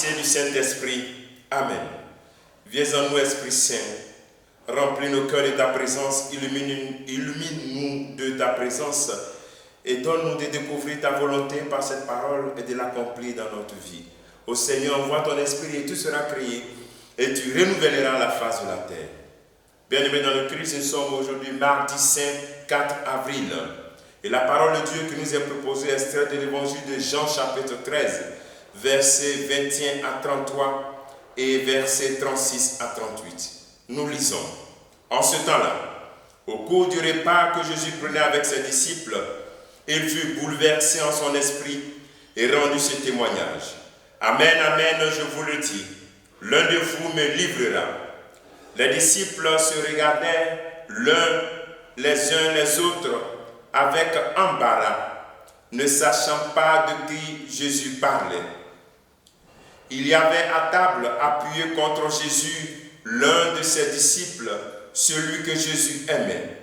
l'unité du Saint-Esprit. Amen. Viens en nous, Esprit Saint, remplis nos cœurs de ta présence, illumine-nous de ta présence et donne-nous de découvrir ta volonté par cette parole et de l'accomplir dans notre vie. Ô Seigneur, envoie ton Esprit et tout sera créé et tu renouvelleras la face de la terre. Bien-aimés dans le Christ, nous sommes aujourd'hui mardi saint 4 avril. Et la parole de Dieu qui nous est proposée est extraite de l'évangile de Jean chapitre 13, versets 21 à 33 et versets 36 à 38. Nous lisons. En ce temps-là, au cours du repas que Jésus prenait avec ses disciples, il fut bouleversé en son esprit et rendu ce témoignage. Amen, amen, je vous le dis, l'un de vous me livrera. Les disciples se regardaient l'un les uns les autres avec embarras, ne sachant pas de qui Jésus parlait. Il y avait à table, appuyé contre Jésus, l'un de ses disciples, celui que Jésus aimait.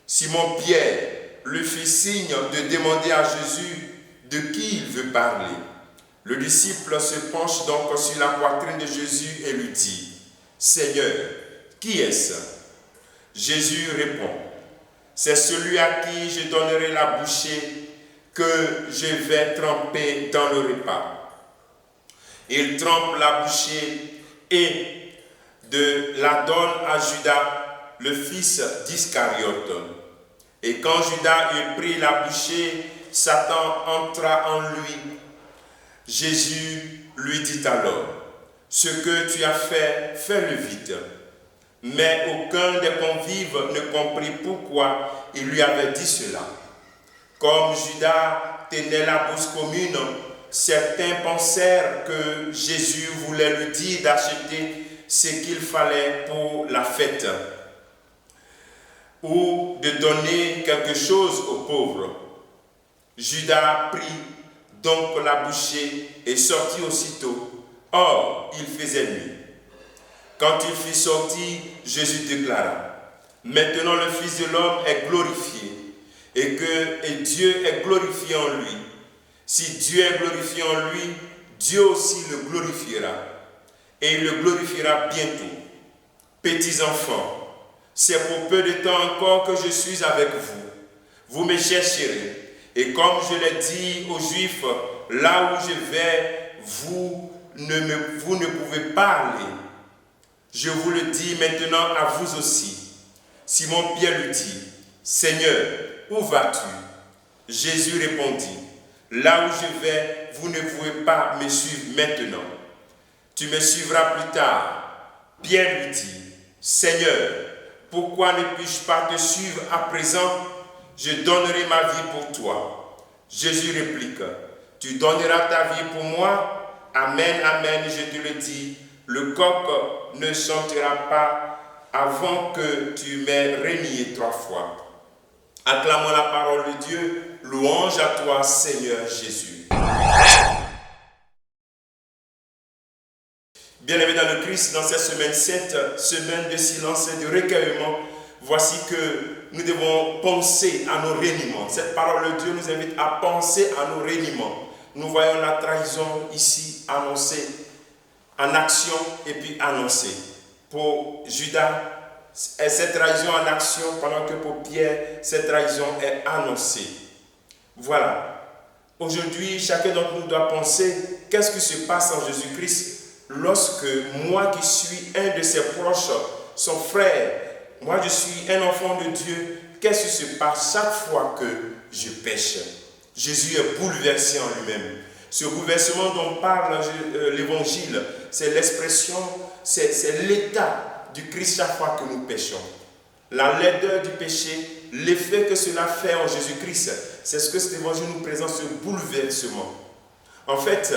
Simon-Pierre lui fit signe de demander à Jésus de qui il veut parler. Le disciple se penche donc sur la poitrine de Jésus et lui dit, « Seigneur, qui est-ce » Jésus répond, « C'est celui à qui je donnerai la bouchée que je vais tremper dans le repas. » Il trempe la bouchée et la donne à Judas, le fils d'Iscariote. Et quand Judas eut pris la bouchée, Satan entra en lui. Jésus lui dit alors, « Ce que tu as fait, fais-le vite. » Mais aucun des convives ne comprit pourquoi il lui avait dit cela. Comme Judas tenait la bourse commune, certains pensèrent que Jésus voulait lui dire d'acheter ce qu'il fallait pour la fête ou de donner quelque chose aux pauvres. Judas prit donc la bouchée et sortit aussitôt. Or, il faisait nuit. Quand il fut sorti, Jésus déclara, « Maintenant le Fils de l'homme est glorifié et Dieu est glorifié en lui. Si Dieu est glorifié en lui, Dieu aussi le glorifiera. Et il le glorifiera bientôt. Petits enfants, c'est pour peu de temps encore que je suis avec vous. Vous me chercherez. Et comme je l'ai dit aux Juifs, là où je vais, vous ne pouvez pas aller. Je vous le dis maintenant à vous aussi. » Simon-Pierre lui dit, « Seigneur, où vas-tu » Jésus répondit, « Là où je vais, vous ne pouvez pas me suivre maintenant. Tu me suivras plus tard. » Pierre lui dit, « Seigneur, pourquoi ne puis-je pas te suivre à présent? Je donnerai ma vie pour toi. » Jésus réplique, « Tu donneras ta vie pour moi? Amen, amen, je te le dis. Le coq ne chantera pas avant que tu m'aies renié 3 fois. » Acclamons la parole de Dieu. Louange à toi, Seigneur Jésus. Bien-aimés dans le Christ, dans cette semaine sainte, semaine de silence et de recueillement, voici que nous devons penser à nos reniements. Cette parole de Dieu nous invite à penser à nos reniements. Nous voyons la trahison ici annoncée, en action et puis annoncée. Pour Judas, cette trahison en action, pendant que pour Pierre, cette trahison est annoncée. Voilà. Aujourd'hui, chacun d'entre nous doit penser qu'est-ce qui se passe en Jésus-Christ lorsque moi qui suis un de ses proches, son frère, moi je suis un enfant de Dieu, qu'est-ce qui se passe chaque fois que je pêche? Jésus est bouleversé en lui-même. Ce bouleversement dont parle l'évangile, c'est l'expression, c'est l'état du Christ chaque fois que nous péchons. La laideur du péché, l'effet que cela fait en Jésus-Christ, c'est ce que cet évangile nous présente, ce bouleversement. En fait,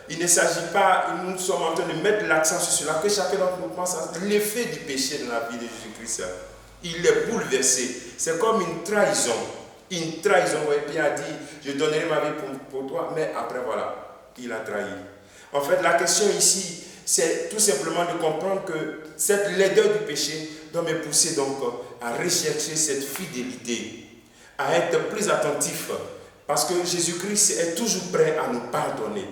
il ne s'agit pas, nous sommes en train de mettre l'accent sur cela, que chacun d'entre nous pense à l'effet du péché dans la vie de Jésus-Christ. Il est bouleversé. C'est comme une trahison. Une trahison, où Pierre a dit, je donnerai ma vie pour toi, mais après voilà, il a trahi. En fait, la question ici, c'est tout simplement de comprendre que cette laideur du péché doit me pousser donc à rechercher cette fidélité, à être plus attentif, parce que Jésus-Christ est toujours prêt à nous pardonner.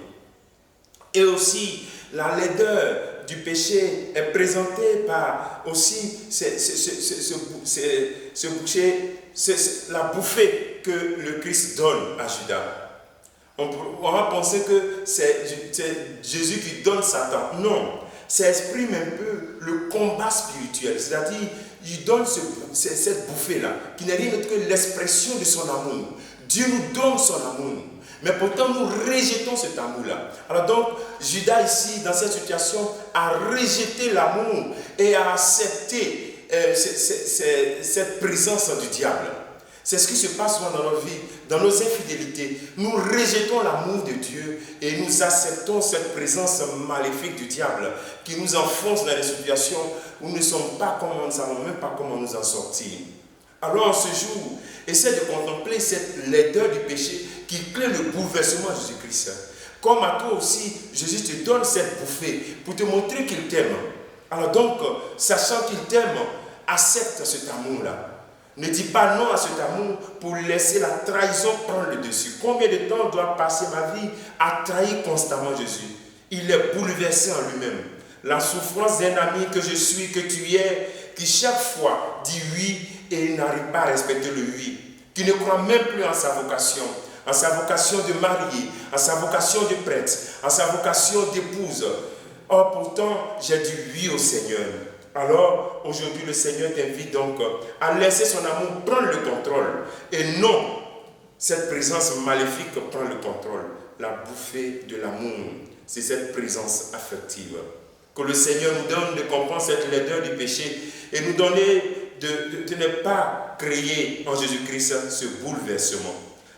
Et aussi, la laideur du péché est présentée par aussi ce boucher, la bouffée que le Christ donne à Judas. On va penser que c'est Jésus qui donne Satan. Non, ça exprime un peu le combat spirituel. C'est-à-dire, il donne cette bouffée-là, qui n'est rien d'autre que l'expression de son amour. Dieu nous donne son amour. Mais pourtant, nous rejetons cet amour-là. Alors donc, Judas ici, dans cette situation, a rejeté l'amour et a accepté cette présence du diable. C'est ce qui se passe souvent dans nos vies, dans nos infidélités. Nous rejetons l'amour de Dieu et nous acceptons cette présence maléfique du diable qui nous enfonce dans des situations où nous ne sommes pas comme nous ne savons même pas comment nous en sortir. Alors en ce jour, essaie de contempler cette laideur du péché qui crée le bouleversement de Jésus-Christ. Comme à toi aussi, Jésus te donne cette bouffée pour te montrer qu'il t'aime. Alors donc, sachant qu'il t'aime, accepte cet amour-là. Ne dis pas non à cet amour pour laisser la trahison prendre le dessus. Combien de temps doit passer ma vie à trahir constamment Jésus? Il est bouleversé en lui-même. La souffrance d'un ami que je suis, que tu es, qui chaque fois dit oui et n'arrive pas à respecter le oui, qui ne croit même plus en sa vocation de marié, en sa vocation de prêtre, en sa vocation d'épouse. Or pourtant, j'ai dit oui au Seigneur. Alors, aujourd'hui, le Seigneur t'invite donc à laisser son amour prendre le contrôle. Et non, cette présence maléfique prend le contrôle. La bouffée de l'amour, c'est cette présence affective. Que le Seigneur nous donne de comprendre cette laideur du péché et nous donner de ne pas créer en Jésus-Christ ce bouleversement.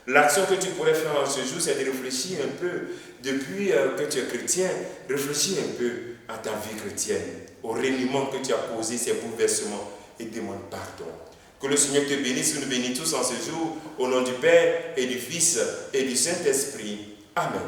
L'action que tu pourrais faire en ce jour, c'est de réfléchir un peu, depuis que tu es chrétien, réfléchis un peu à ta vie chrétienne, au reniement que tu as causé, ces bouleversements, et demande pardon. Que le Seigneur te bénisse, que nous bénissons tous en ce jour, au nom du Père et du Fils et du Saint-Esprit. Amen.